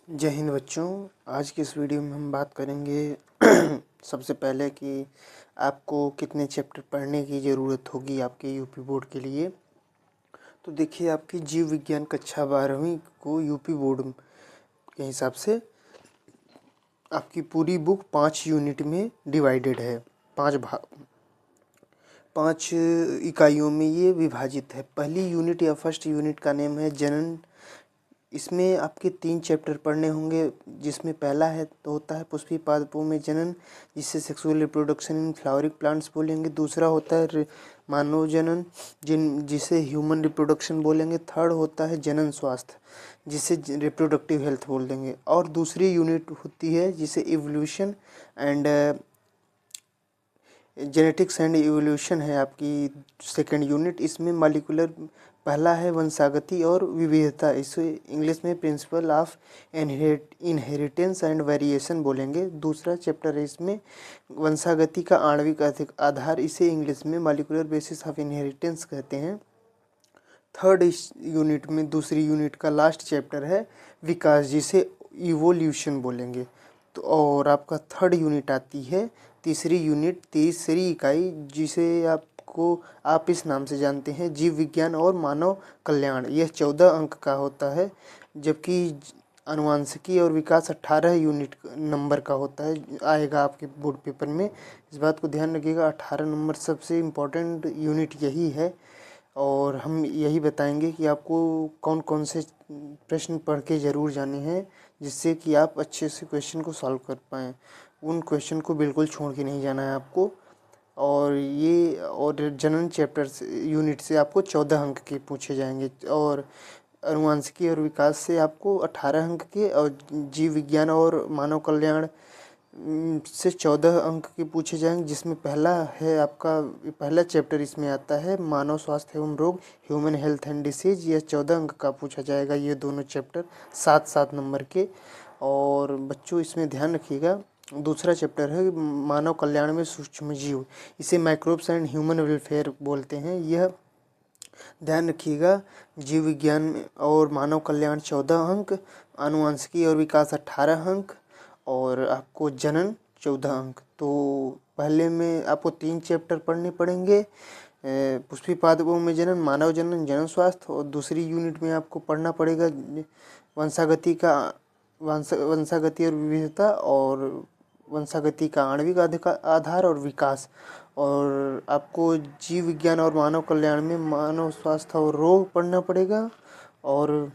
जय हिंद बच्चों। आज की इस वीडियो में हम बात करेंगे सबसे पहले कि आपको कितने चैप्टर पढ़ने की ज़रूरत होगी आपके यूपी बोर्ड के लिए। तो देखिए, आपकी जीव विज्ञान कक्षा 12वीं को यूपी बोर्ड के हिसाब से आपकी पूरी बुक 5 यूनिट में डिवाइडेड है। 5 इकाइयों में ये विभाजित है। पहली यूनिट या फर्स्ट यूनिट का नेम है जनन। इसमें आपके 3 चैप्टर पढ़ने होंगे, जिसमें पहला है तो होता है पुष्पी पादपों में जनन, जिससे sexual reproduction in flowering plants बोलेंगे। दूसरा होता है मानव जनन, जिसे ह्यूमन रिप्रोडक्शन बोलेंगे। थर्ड होता है जनन स्वास्थ्य, जिसे रिप्रोडक्टिव हेल्थ बोल देंगे। और दूसरी यूनिट होती है जिसे evolution and genetics and evolution है आपकी सेकेंड यूनिट। इसमें मॉलिक्यूलर पहला है वंशागति और विविधता, इसे इंग्लिश में principle of inheritance and variation बोलेंगे। दूसरा चैप्टर है इसमें वंशागति का आणविक आधार, इसे इंग्लिश में मॉलिक्यूलर बेसिस ऑफ इनहेरिटेंस कहते हैं। थर्ड यूनिट में दूसरी यूनिट का लास्ट चैप्टर है विकास, जिसे इवोल्यूशन बोलेंगे। तो और आपका थर्ड यूनिट आती है तीसरी इकाई, जिसे आप इस नाम से जानते हैं जीव विज्ञान और मानव कल्याण। यह 14 अंक का होता है, जबकि अनुवांशिकी और विकास 18 यूनिट नंबर का होता है, आएगा आपके बोर्ड पेपर में। इस बात को ध्यान रखिएगा, 18 नंबर सबसे इम्पोर्टेंट यूनिट यही है। और हम यही बताएंगे कि आपको कौन कौन से प्रश्न पढ़ के ज़रूर जाने हैं, जिससे कि आप अच्छे से क्वेश्चन को सॉल्व कर पाएँ। उन क्वेश्चन को बिल्कुल छोड़ के नहीं जाना है आपको। और जनन चैप्टर से यूनिट से आपको 14 अंक के पूछे जाएंगे, और अनुवांशिकी और विकास से आपको 18 अंक के, और जीव विज्ञान और मानव कल्याण से 14 अंक के पूछे जाएंगे, जिसमें पहला चैप्टर इसमें आता है मानव स्वास्थ्य एवं रोग, ह्यूमन हेल्थ एंड डिसीज। यह 14 अंक का पूछा जाएगा, ये दोनों चैप्टर 7-7 नंबर के। और बच्चों इसमें ध्यान रखिएगा, दूसरा चैप्टर है मानव कल्याण में सूक्ष्म जीव, इसे माइक्रोब्स एंड ह्यूमन वेलफेयर बोलते हैं। यह ध्यान रखिएगा, जीव विज्ञान और मानव कल्याण 14 अंक, आनुवंशिकी और विकास 18 अंक, और आपको जनन 14 अंक। तो पहले में आपको 3 चैप्टर पढ़ने पड़ेंगे, पुष्पी पादपों में जनन, मानव जनन, जनन स्वास्थ्य। और दूसरी यूनिट में आपको पढ़ना पड़ेगा वंशागति और विविधता, और वंशागति का आणविक आधार और विकास। और आपको जीव विज्ञान और मानव कल्याण में मानव स्वास्थ्य और रोग पढ़ना पड़ेगा। और